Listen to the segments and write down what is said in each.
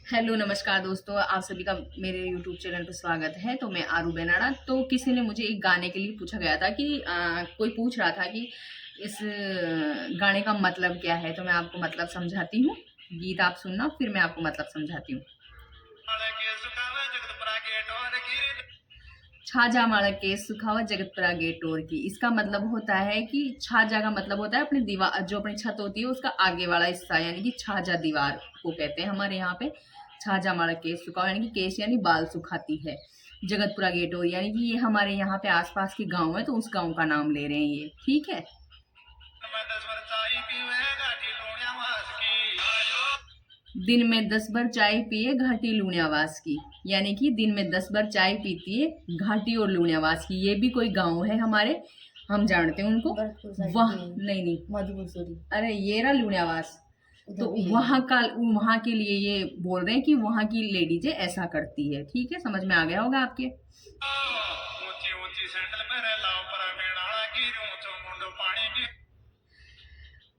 Hello नमस्कार दोस्तों, आप सभी का मेरे यूट्यूब चैनल पर स्वागत है। तो मैं आरू बेनाड़ा। तो किसी ने मुझे एक गाने के लिए पूछा गया था कि कोई पूछ रहा था कि इस गाने का मतलब क्या है। तो मैं आपको मतलब समझाती हूँ। गीत आप सुनना, फिर मैं आपको मतलब समझाती हूँ। छाजा माड़ा के सुखावा जगत परा गे टोर की, इसका मतलब होता है कि छाजा का मतलब होता है अपनी दीवार, जो अपनी छत होती है उसका आगे वाला हिस्सा, यानी कि छाजा दीवार को कहते हैं हमारे यहाँ पे। छाजा माड़ा केस सुखावा यानी कि केस यानी बाल सुखाती है। जगतपुरा गेटोर यानी कि ये हमारे यहाँ पे आसपास के गांव है, तो उस गांव का नाम ले रहे हैं ये। ठीक है। दिन में 10 बार चाय पिए घाटी लूणियावास की, यानी कि दिन में 10 बार चाय पीती है घाटी और लूणियावास की। ये भी कोई गांव है हमारे, हम जानते हैं उनको। वह नहीं मधुपुर, अरे ये रहा लूणियावास। तो वहां के लिए ये बोल रहे हैं कि वहां की लेडीज ऐसा करती है। ठीक है, समझ में आ गया होगा आपके।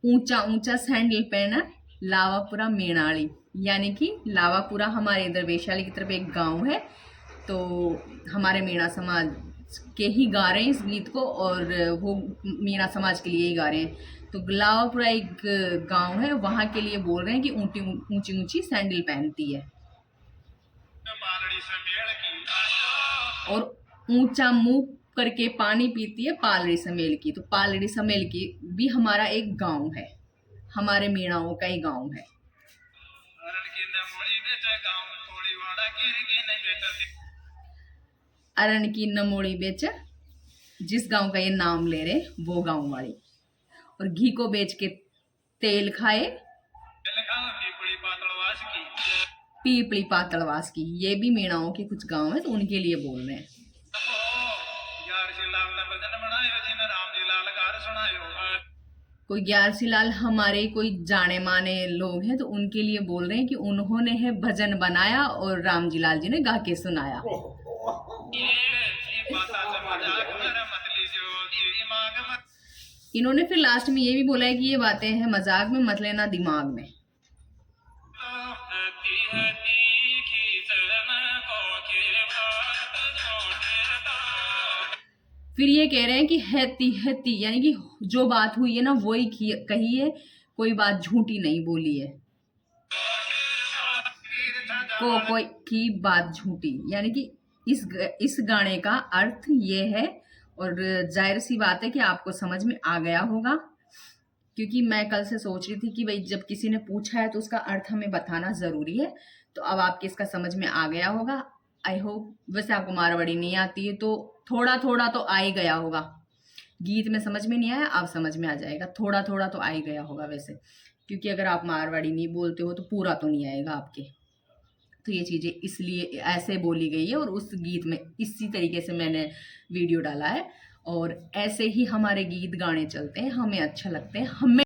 ऊंचा ऊंचा सैंडल पहना लावापुरा मेणाली, यानी कि लावापुरा हमारे इधर वैशाली की तरफ एक गांव है। तो हमारे मीणा समाज के ही गा रहे हैं इस गीत को, और वो मीणा समाज के लिए ही गा रहे हैं। तो लावापुरा एक गांव है, वहां के लिए बोल रहे हैं कि ऊंची ऊंची सैंडल पहनती है और ऊंचा मुंह करके पानी पीती है पालड़ी समेल की। तो पालड़ी समेल की भी हमारा एक गांव है, हमारे मीणाओं का ही गांव है। अरण की नमोड़ी बेच, जिस गांव का ये नाम ले रहे वो गांव वाली। और घी को बेच के तेल खाए पीपली पातलवास की, ये भी मीणाओं के कुछ गांव है, तो उनके लिए बोल रहे हैं। कोई ग्यारसी लाल हमारे कोई जाने माने लोग हैं, तो उनके लिए बोल रहे हैं कि उन्होंने है भजन बनाया और राम जी लाल जी ने गा के सुनाया। इन्होंने फिर लास्ट में ये भी बोला है कि ये बातें हैं मजाक में, मत लेना दिमाग में। फिर ये कह रहे हैं कि हैती हैती, यानी कि जो बात हुई है ना वही कही है, कोई बात झूठी नहीं बोली है। कोई की बात झूठी, यानी कि इस गाने का अर्थ ये है। और जाहिर सी बात है कि आपको समझ में आ गया होगा, क्योंकि मैं कल से सोच रही थी कि भाई जब किसी ने पूछा है तो उसका अर्थ हमें बताना जरूरी है। तो अब आपके इसका समझ में आ गया होगा, आई होप। वैसे आपको मारवाड़ी नहीं आती है तो थोड़ा थोड़ा तो आ ही गया होगा। गीत में समझ में नहीं आया, अब समझ में आ जाएगा। थोड़ा थोड़ा तो आ ही गया होगा वैसे, क्योंकि अगर आप मारवाड़ी नहीं बोलते हो तो पूरा तो नहीं आएगा आपके। तो ये चीज़ें इसलिए ऐसे बोली गई है, और उस गीत में इसी तरीके से मैंने वीडियो डाला है। और ऐसे ही हमारे गीत गाने चलते हैं, हमें अच्छा लगते हैं। हमें